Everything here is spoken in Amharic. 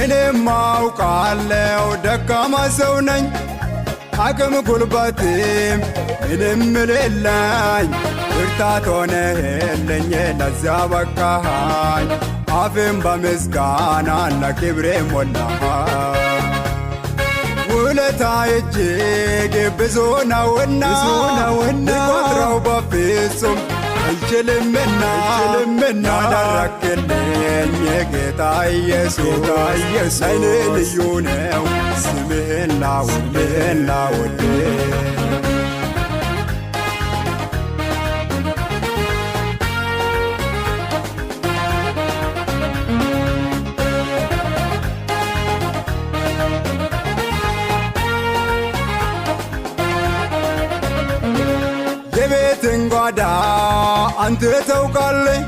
እኔም አውቃለሁ ደካማ ሰው ነኝ አቅም ጉልበትም ምንም የሌለኝ ብርታት ሆነህልኝ ለዛ በቃሃኝ አፌም በምስጋና ለክብሬ ሞላሃኝ ውለታ እጅግ ብዙ ነውና ልቆጥረው በፍጹም አልችልምና ያደረክልኝ ጌታ ኢየሱስ ለእኔ ልዩ ነው ስምህን ላውድ የቤትን ጓዳ አንተ ታውቃለህ